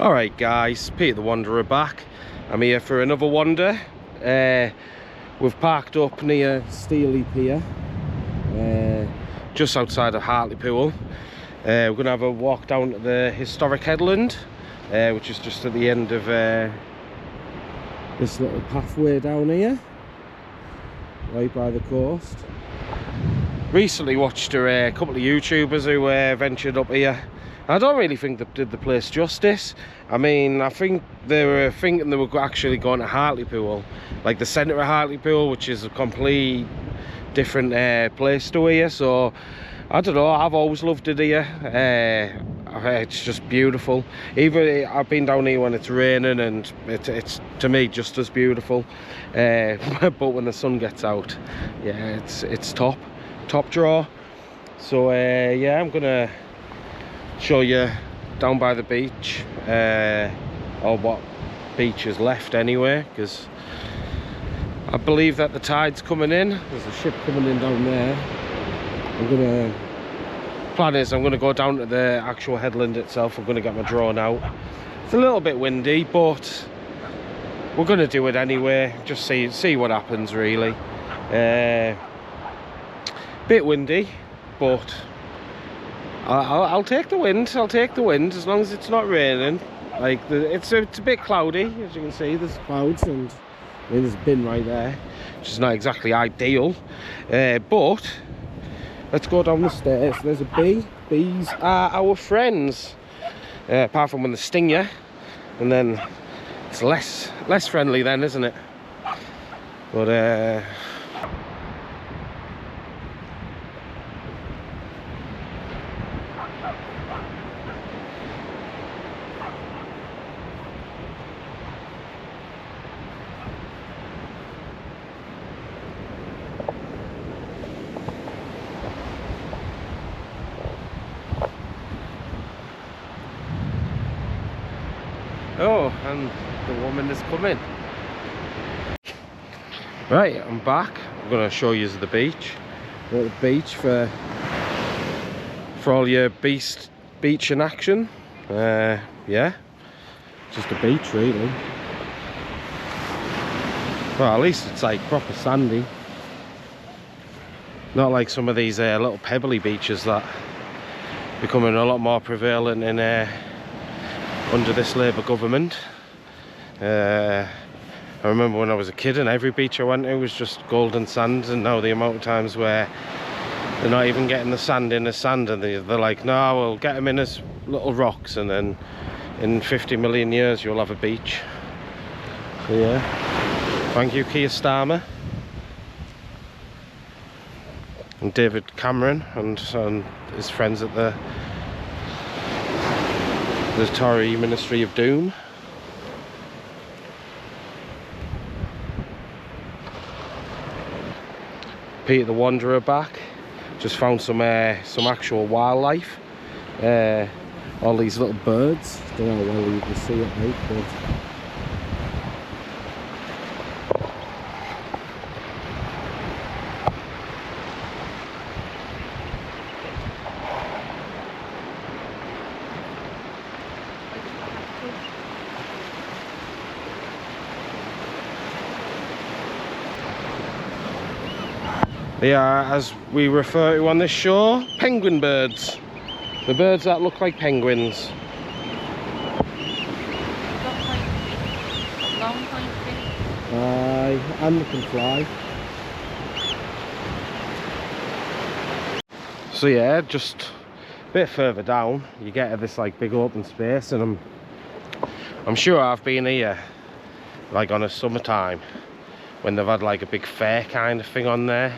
Alright guys, Peter the Wanderer back. I'm here for another wander. We've parked up near Steely Pier, just outside of Hartlepool. We're going to have a walk down to the historic headland, which is just at the end of this little pathway down here, right by the coast. Recently watched a couple of YouTubers who ventured up here. I don't really think they did the place justice. I mean, I think they were thinking they were actually going to Hartlepool, like the centre of Hartlepool, which is a complete different place to here. So I don't know, I've always loved it here. It's just beautiful. Even I've been down here when it's raining, and it's to me just as beautiful. But when the sun gets out, yeah, it's top draw. So yeah, I'm gonna show you down by the beach, or what beach is left anyway, because I believe that the tide's coming in. There's a ship coming in down there. Plan is I'm gonna go down to the actual headland itself. I'm gonna get my drone out. It's a little bit windy, but we're gonna do it anyway. Just see what happens, really. Bit windy, but I'll take the wind. I'll take the wind as long as it's not raining. Like it's a bit cloudy, as you can see. There's clouds, and I mean, there's a bin right there, which is not exactly ideal. But let's go down the stairs. There's a bee. Bees are our friends, apart from when they sting you, and then it's less friendly then, isn't it? But oh, and the woman is coming. Right, I'm back. I'm going to show you the beach. We're at the beach for all your beach in action. Yeah, just a beach really. Well, at least it's like proper sandy. Not like some of these little pebbly beaches that are becoming a lot more prevalent in under this Labour government. I remember when I was a kid and every beach I went to was just golden sand, and now the amount of times where they're not even getting the sand in as sand, and they're like, no, we'll get them in as little rocks, and then in 50 million years you'll have a beach. So yeah, thank you Keir Starmer and David Cameron and his friends at the Tory Ministry of Doom. Peter the Wanderer back. Just found some actual wildlife. All these little birds. Don't know whether you can see it, mate, but they are, as we refer to on this shore, penguin birds. The birds that look like penguins. Long point. And they can fly. So yeah, just a bit further down, you get to this like big open space, and I'm sure I've been here like on a summertime when they've had like a big fair kind of thing on there.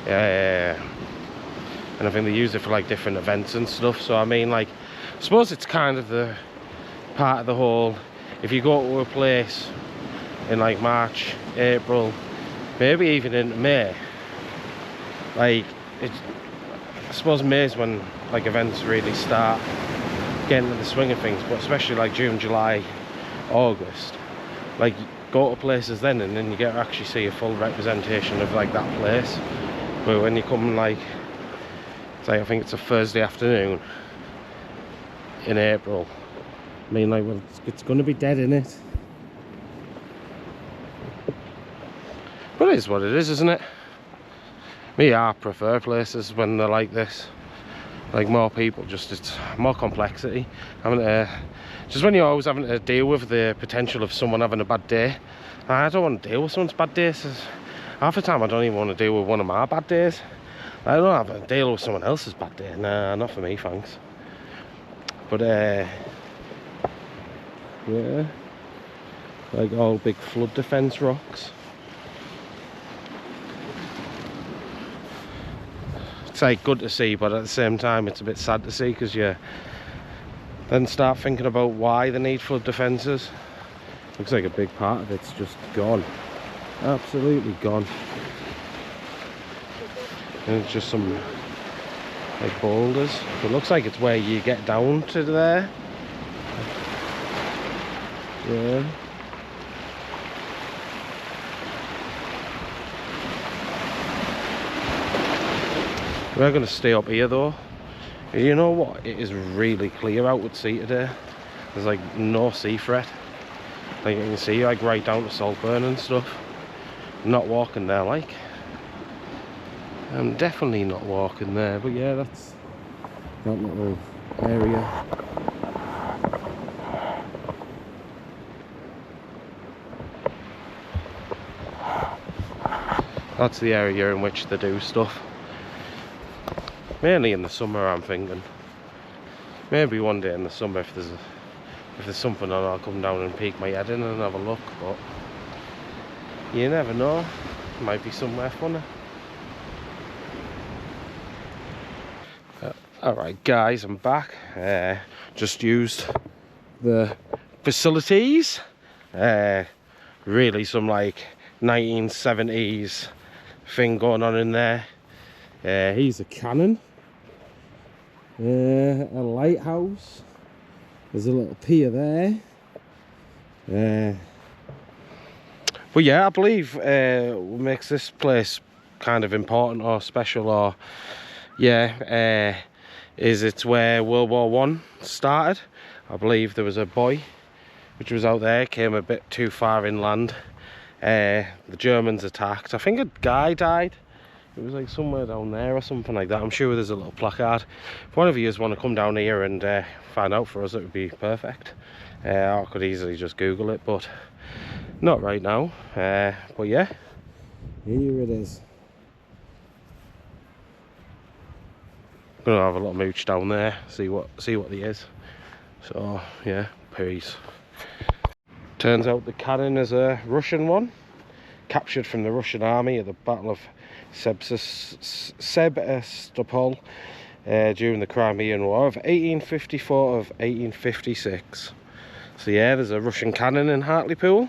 Yeah, and I think they use it for like different events and stuff. So I mean, like, I suppose it's kind of the part of the whole, if you go to a place in like March, April, maybe even in May, like I suppose May is when like events really start getting into the swing of things, but especially like June, July, August, like go to places then, and then you get to actually see a full representation of like that place. But when you come like, say I think it's a Thursday afternoon in April, I mean, like, well, it's going to be dead in it. But it is what it is, isn't it? Me, I prefer places when they're like this. Like, more people, just, it's more complexity. Having to, just when you're always having to deal with the potential of someone having a bad day. I don't want to deal with someone's bad days. Half the time I don't even want to deal with one of my bad days. I don't have to deal with someone else's bad day. Nah, not for me, thanks. But yeah, like all big flood defence rocks. It's like good to see, but at the same time it's a bit sad to see, because you then start thinking about why they need flood defences. Looks like a big part of it's just gone, absolutely gone. And it's just some like boulders. It looks like it's where you get down to there. Yeah. We're going to stay up here though. You know what? It is really clear out at sea today. There's like no sea threat. Like you can see, like right down to Saltburn and stuff. I'm not walking there, like. I'm definitely not walking there, but yeah, that's that little area. That's the area in which they do stuff. Mainly in the summer, I'm thinking. Maybe one day in the summer, if there's something on, I'll come down and peek my head in and have a look. But you never know. Might be somewhere funny. Alright guys, I'm back. Just used the facilities. Really some like 1970s thing going on in there. Here's a cannon. A lighthouse. There's a little pier there. But yeah, I believe what makes this place kind of important or special, or yeah, is it's where World War I started. I believe there was a boy which was out there, came a bit too far inland. The Germans attacked. I think a guy died. It was like somewhere down there or something like that. I'm sure there's a little placard. If one of you want to come down here and find out for us, it would be perfect. I could easily just Google it, but not right now. But yeah, here it is. I'm gonna have a little mooch down there, see what he is. So yeah, peace. Turns out the cannon is a Russian one, captured from the Russian army at the Battle of Sebastopol during the Crimean War of 1854 of 1856. So yeah, there's a Russian cannon in Hartlepool.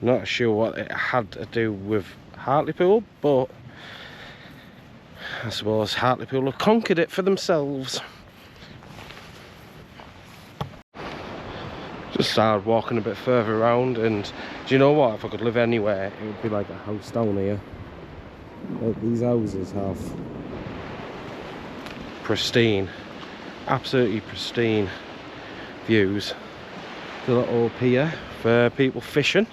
Not sure what it had to do with Hartlepool, but I suppose Hartlepool have conquered it for themselves. Just started walking a bit further around, and do you know what? If I could live anywhere, it would be like a house down here. Like these houses have pristine, absolutely pristine views. The little pier for people fishing.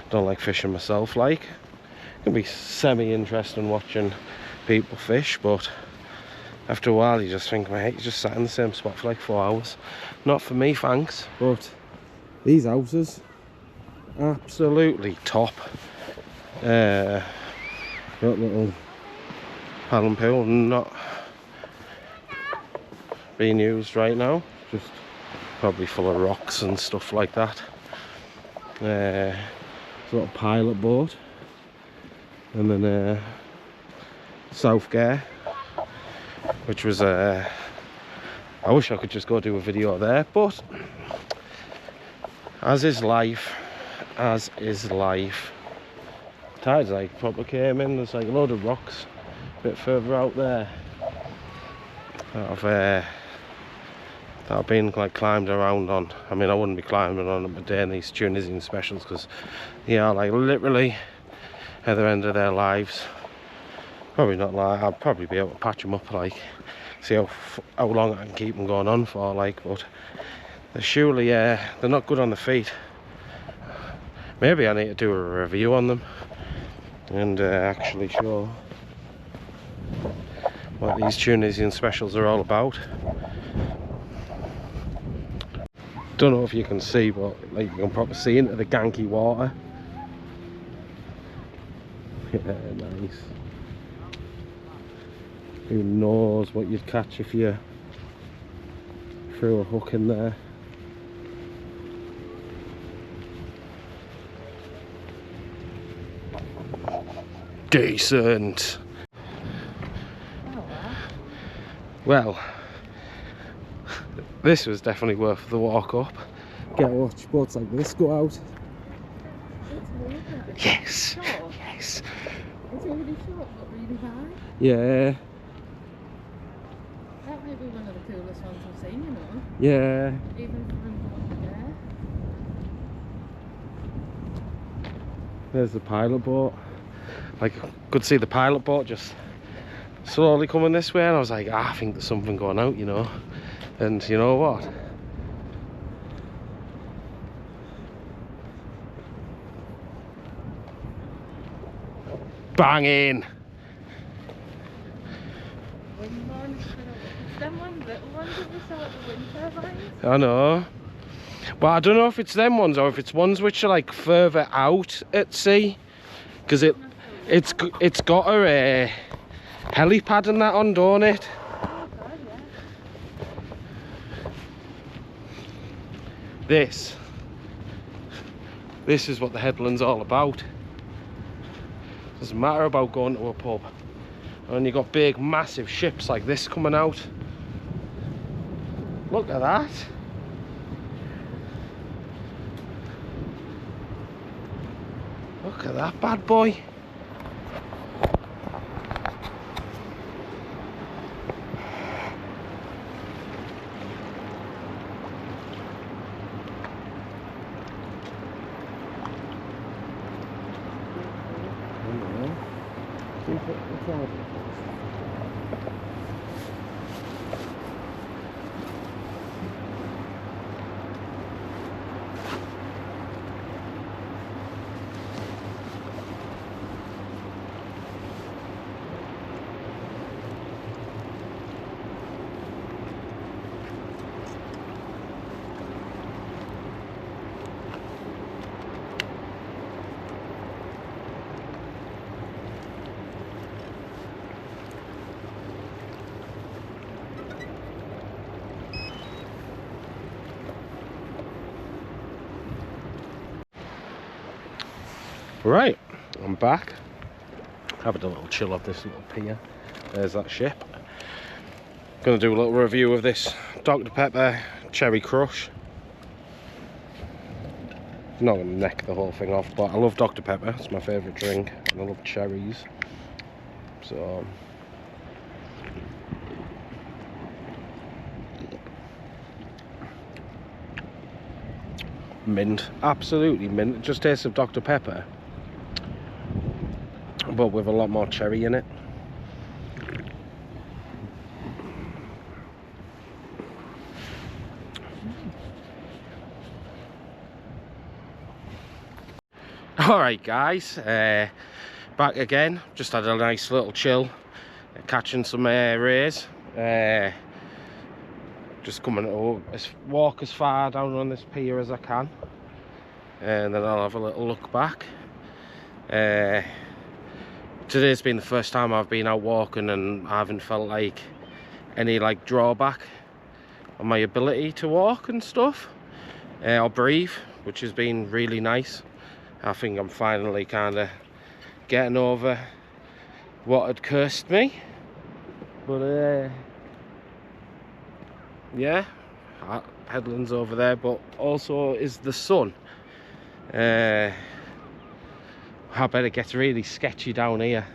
Don't like fishing myself, like. It can be semi-interesting watching people fish, but after a while you just think, mate, you just sat in the same spot for like 4 hours. Not for me, thanks. But these houses, absolutely top. Got little Hartlepool, not being used right now, just probably full of rocks and stuff like that. Sort of pilot boat, and then Southgate, which was I wish I could just go do a video there, but as is life, as is life. Tides like proper came in. There's like a load of rocks a bit further out there that I've been like climbed around on. I mean, I wouldn't be climbing on them a day in these Tunisian specials, because they are like literally at the end of their lives. Probably not, like I'll probably be able to patch them up, like see how long I can keep them going on for, like, but Surely, they're not good on the feet. Maybe I need to do a review on them and actually show what these Tunisian specials are all about. Don't know if you can see, but like you can probably see into the ganky water. Yeah, nice. Who knows what you'd catch if you threw a hook in there. Decent. Well, this was definitely worth the walk up. Get to watch boats like this go out. Yes. Short. Yes. It's really short but really high. Yeah. That might be one of the coolest ones I've seen, you know. Yeah. Even from there. There's the pilot boat. Like, could see the pilot boat just slowly coming this way, and I was like, I think there's something going out, you know. And you know what? Banging! It's them ones, little ones that we saw at the wind turbines. I know. But I don't know if it's them ones or if it's ones which are like further out at sea. Because it's got a helipad and that on, don't it? Oh God, yeah. This is what the headland's all about. Doesn't matter about going to a pub. And you've got big massive ships like this coming out. Look at that. Look at that bad boy. Right, I'm back. Having a little chill off this little pier. There's that ship. Gonna do a little review of this Dr. Pepper Cherry Crush. I'm not gonna neck the whole thing off, but I love Dr. Pepper. It's my favourite drink, and I love cherries. So mint, absolutely mint. It just tastes of Dr. Pepper, but with a lot more cherry in it. Alright guys, back again. Just had a nice little chill, catching some rays. Just coming to walk as far down on this pier as I can, and then I'll have a little look back. Today's been the first time I've been out walking and I haven't felt like any like drawback on my ability to walk and stuff, or breathe, which has been really nice. I think I'm finally kind of getting over what had cursed me, but yeah, headlands over there, but also is the sun. I bet it gets really sketchy down here.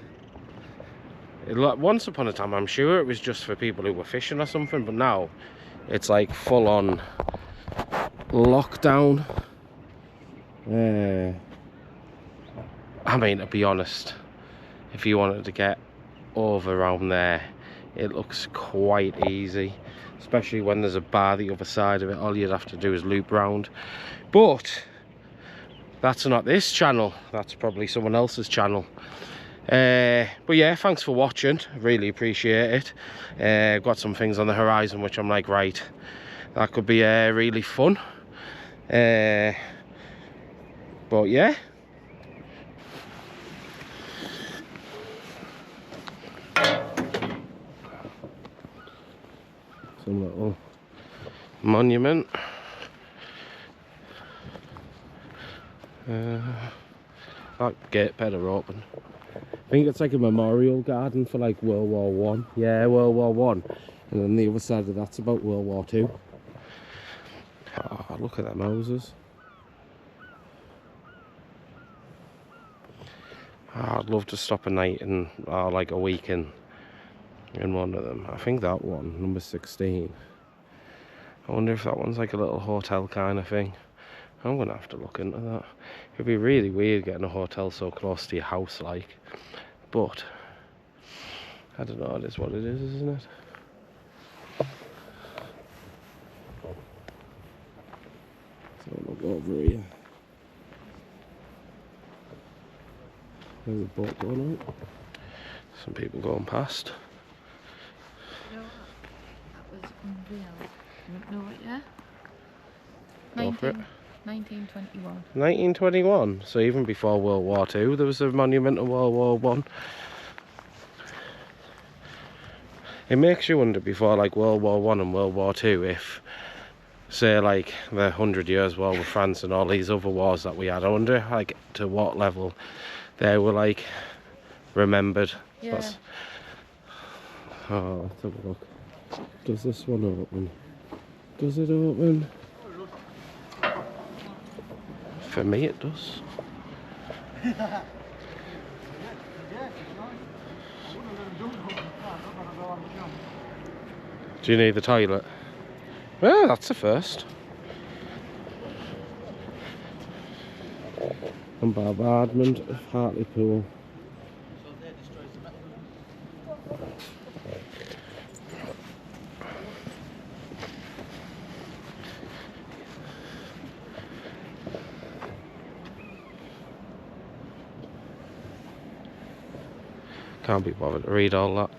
Once upon a time, I'm sure it was just for people who were fishing or something, but now it's like full on lockdown. I mean, to be honest, if you wanted to get over around there, it looks quite easy, especially when there's a bar the other side of it. All you'd have to do is loop round. But that's not this channel, that's probably someone else's channel. But yeah, thanks for watching, really appreciate it. I've got some things on the horizon which I'm like, right, that could be really fun. But yeah, some little monument. That gate better open. I think it's like a memorial garden for like World War One. Yeah, World War One. And then the other side of that's about World War Two. Oh, look at them houses. Oh, I'd love to stop a night and like a week in one of them. I think that one, number 16. I wonder if that one's like a little hotel kind of thing. I'm gonna have to look into that. It'd be really weird getting a hotel so close to your house, like. But I don't know. It is what it is, isn't it? So look over here. There's a boat going out. Some people going past. You know what? That was unreal. You don't know it, yeah? Go for it. 1921. 1921. So even before World War Two, there was a monument to World War One. It makes you wonder before like World War One and World War Two if, say, like the 100 Years' War with France and all these other wars that we had. I wonder like to what level they were like remembered. Yeah. That's... Oh, let's have a look. Does this one open? Does it open? For me it does. Do you need the toilet? Well, that's the first. Bombardment of Hartlepool. Can't be bothered to read all that.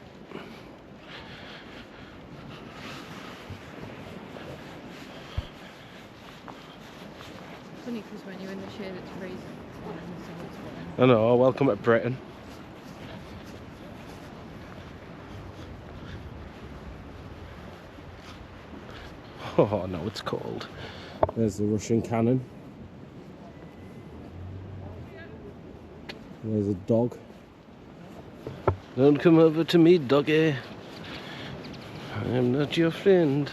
Funny because when you're in the shade it's freezing. I know, welcome to Britain. Oh no, it's cold. There's the Russian cannon. There's a dog. Don't come over to me, doggy. I am not your friend.